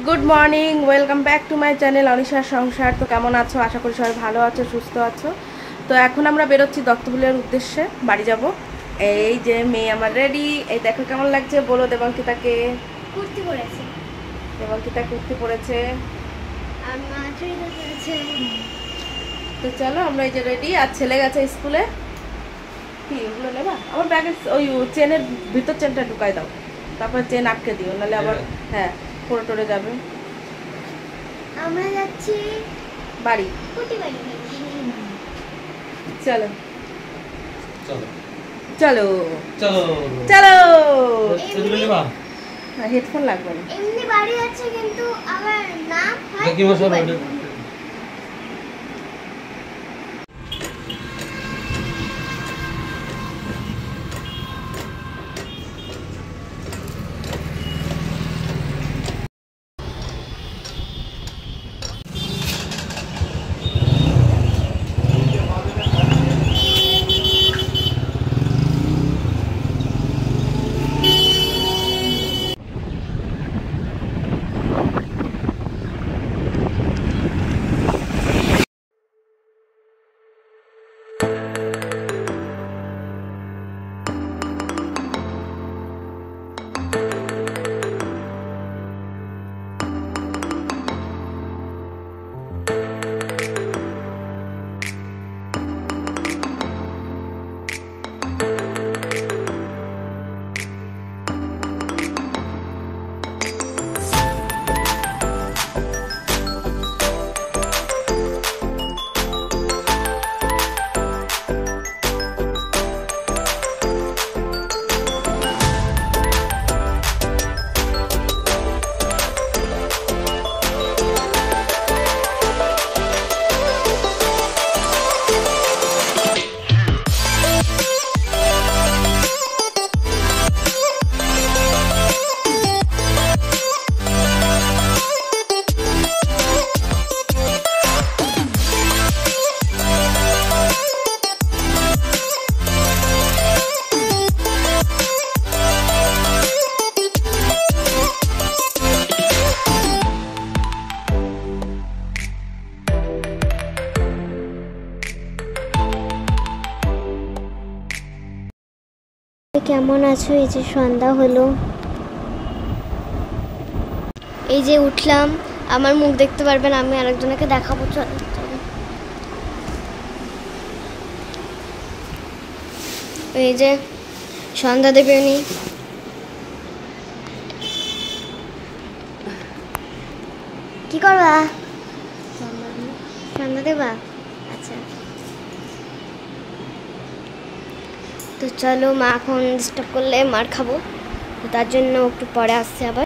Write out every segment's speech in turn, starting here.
Good morning, welcome back to my channel অনিশার সংসার। তো কেমন আছো? আশা করি সবাই ভালো আছো, সুস্থ আছো। তো এখন আমরা বেরোচ্ছি দত্তফুলের উদ্দেশ্যে, বাড়ি যাব। এই যে মেয়ে আমার রেডি, এই দেখো কেমন লাগছে বলো। দেবাঙ্কিতাকে কুর্তি পরেছে, দেবাঙ্কিতা কুর্তি পরেছে, আর মা চুড়িদার পরেছে। তো চলো আমরা এই যে রেডি। আর ছেলে গেছে স্কুলে। কি ওগুলো নেবা? আমার ব্যাগের ওই চেনের ভিতর চেনটা ঢুকাই দাও, তারপর চেন আটকে দিও, নাহলে আবার হ্যাঁ পড়ে টরে যাবে। আমরা যাচ্ছি বাড়ি। কুর্তি বাড়ি। চলো চলো চলো চলো চলো। চলো হেডফোন লাগবে না। এমনি বাড়ি যাচ্ছে, কিন্তু আবার না হয় কি মশলা হবে? কেমন আছো? এই যে সন্ধ্যা হলো, এই যে উঠলাম। আমার মুখ দেখতে পারবেন, আমি আরেকজনকে দেখাবো। চলো চলো। এই যে সন্ধ্যা দেবে উনি। কি করবা? সন্ধ্যা দেবা? আচ্ছা, তো চলো। মা এখন ডিস্টার্ব করলে মার খাবো, তো তার জন্য একটু পরে আসছে আবার।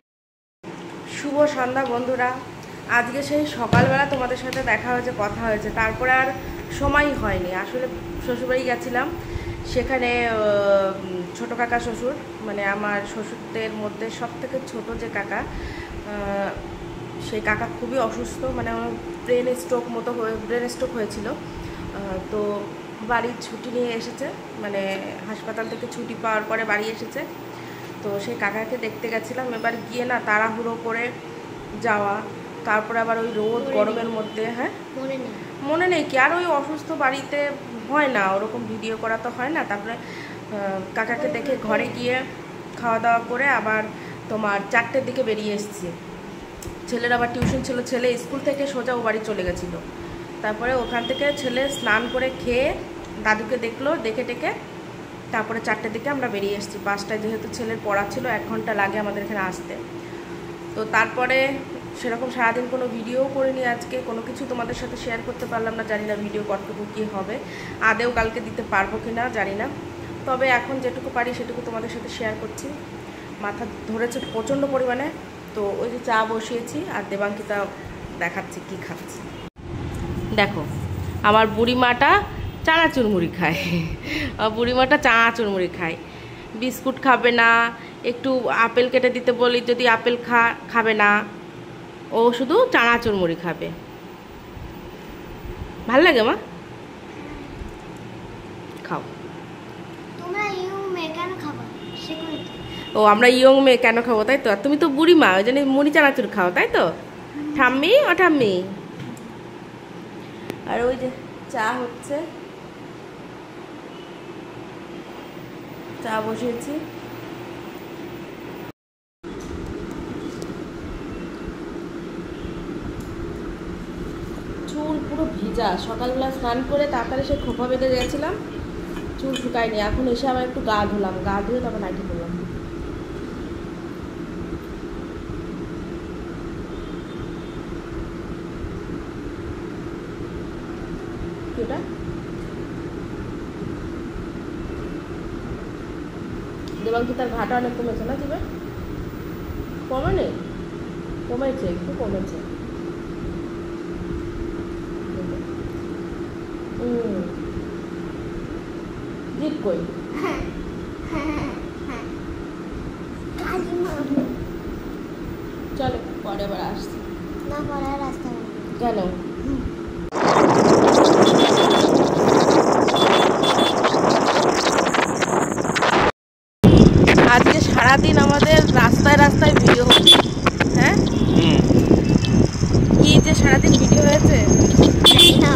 শুভ সন্ধ্যা বন্ধুরা। আজকে সেই সকালবেলা তোমাদের সাথে দেখা হয়েছে, কথা হয়েছে, তারপরে আর সময়ই হয়নি। আসলে শ্বশুরবাড়ি গেছিলাম, সেখানে ছোটো কাকা শ্বশুর, মানে আমার শ্বশুরদের মধ্যে সব থেকে ছোটো যে কাকা, সেই কাকা খুবই অসুস্থ, মানে আমার ব্রেন স্ট্রোক হয়েছিল। তো বাড়ির ছুটি নিয়ে এসেছে, মানে হাসপাতাল থেকে ছুটি পাওয়ার পরে বাড়ি এসেছে। তো সেই কাকাকে দেখতে গেছিলাম। এবার গিয়ে না তাড়াহুড়ো করে যাওয়া, তারপরে আবার ওই রোদ গরমের মধ্যে, হ্যাঁ মনে নেই কি, আর ওই অসুস্থ বাড়িতে হয় না ওরকম ভিডিও করা তো হয় না। তারপরে কাকাকে দেখে ঘরে গিয়ে খাওয়া দাওয়া করে আবার তোমার 4টের দিকে বেরিয়ে এসেছি। ছেলের আবার টিউশন ছিল, ছেলে স্কুল থেকে সোজা ও বাড়ি চলে গেছিলো। তারপরে ওখান থেকে ছেলে স্নান করে খেয়ে দাদুকে দেখলো, দেখে টেকে তারপরে 4টের দিকে আমরা বেরিয়ে এসেছি। 5টায় যেহেতু ছেলের পড়া ছিল, 1 ঘন্টা লাগে আমাদের এখানে আসতে। তো তারপরে সেরকম সারাদিন কোনো ভিডিওও করিনি, আজকে কোনো কিছু তোমাদের সাথে শেয়ার করতে পারলাম না। জানি না ভিডিও কতটুকু কী হবে, আদেও কালকে দিতে পারবো কি না জানি না। তবে এখন যেটুকু পারি সেটুকু তোমাদের সাথে শেয়ার করছি। মাথা ধরেছে প্রচণ্ড পরিমাণে। তো ওই যে চা বসিয়েছি, আর দেবাঙ্কিতা দেখাচ্ছি কি খাচ্ছি। দেখো আমার বুড়িমাটা চানাচুর মুড়ি খায়, বুড়িমাটা চানাচুর মুড়ি খায়, বিস্কুট খাবে না। একটু আপেল কেটে দিতে বলি, যদি আপেল খাবে না, ও শুধু চানাচুর মুড়ি খাবে। ভাল লাগে মা? খাও। তোমরা ইউ মেকান খাবার শেখো। ও আমরা ইয়ং মেয়ে কেন খাবো তাই তো? আর তুমি তো বুড়ি মা, ওই জন্য মুড়ি চানাচুর খাও তাই তো? ঠাম্মি ও ঠাম্মি। আর ওই যে চা হচ্ছে, চা বসিয়েছি। চুল পুরো ভিজা, সকালবেলা স্নান করে তাড়াতাড়ি সে খোপা বেঁধে গেছিলাম, চুল শুকায়নি। এখন এসে আবার একটু গা ধুলাম, গা ধুয়ে তারপর নাইটি করলাম। ওটা দেবাঙ্কি তার ঘাটা অনেক কমেছে না দিবে? কমে নেই, কমেছে, একটু কমেছে। জিত কই? চলো পরে আবার আসছি। না পরে রাস্তা কেন? আজকে সারাদিন আমাদের রাস্তায় রাস্তায় ভিডিও হচ্ছে। হ্যাঁ, কি যে সারাদিন ভিডিও হয়েছে জানি না।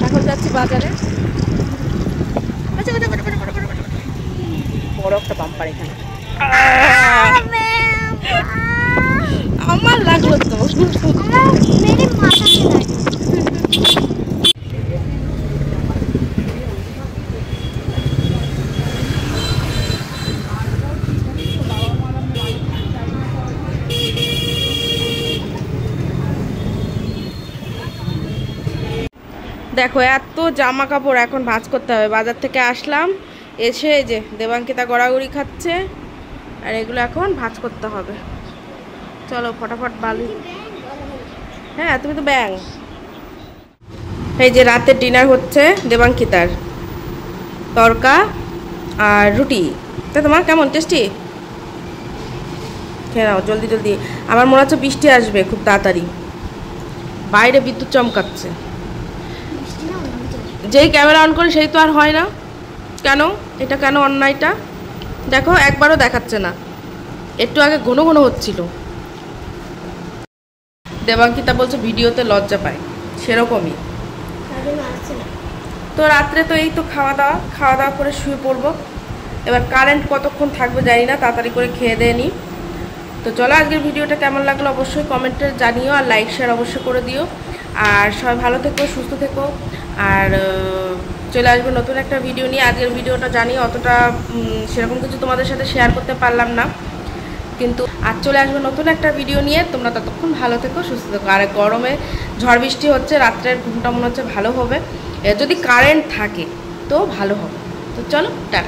এখন যাচ্ছি বাজারে। বড় একটা বাম্পার এখানে আমার লাগলো তো। মেরে মাথাতে লাগে। দেখো এত জামা কাপড় এখন ভাঁজ করতে হবে। বাজার থেকে আসলাম, এসে এই যে দেবাঙ্কিতা গড়াগড়ি খাচ্ছে, আর এগুলো এখন ভাঁজ করতে হবে। চলো ফটাফট বালি। হ্যাঁ তুমি তো ব্যাং। এই যে রাতের ডিনার হচ্ছে দেবাঙ্কিতার, তরকা আর রুটি। তা তোমার কেমন টেস্টি? খেয়ে নাও জলদি জলদি। আমার মনে হচ্ছে বৃষ্টি আসবে খুব তাড়াতাড়ি, বাইরে বিদ্যুৎ চমকাচ্ছে। যেই ক্যামেরা অন করে সেই তো আর হয় না। কেন এটা কেন অন্যায়টা? দেখো একবারও দেখাচ্ছে না, একটু আগে ঘন ঘন হচ্ছিল। দেবাঙ্কিতা বলছে ভিডিওতে লজ্জা পায়, সেরকমই তো। রাত্রে তো এই তো খাওয়া দাওয়া করে শুয়ে পড়বো। এবার কারেন্ট কতক্ষণ থাকবে জানি না, তাড়াতাড়ি করে খেয়ে দিয়ে নিই। তো চলো আজকের ভিডিওটা কেমন লাগলো অবশ্যই কমেন্টে জানিও, আর লাইক শেয়ার অবশ্যই করে দিও। আর সবাই ভালো থেকো, সুস্থ থেকো। আর চলে আসবো নতুন একটা ভিডিও নিয়ে। আজকের ভিডিওটা জানি অতটা সেরকম কিছু তোমাদের সাথে শেয়ার করতে পারলাম না, কিন্তু আজ চলে আসবো নতুন একটা ভিডিও নিয়ে। তোমরা ততক্ষণ ভালো থেকো, সুস্থ থেকো। আর গরমে ঝড় বৃষ্টি হচ্ছে, রাত্রের ঘুমটা মনে হচ্ছে ভালো হবে, যদি কারেন্ট থাকে তো ভালো হবে। তো চলো টাটা।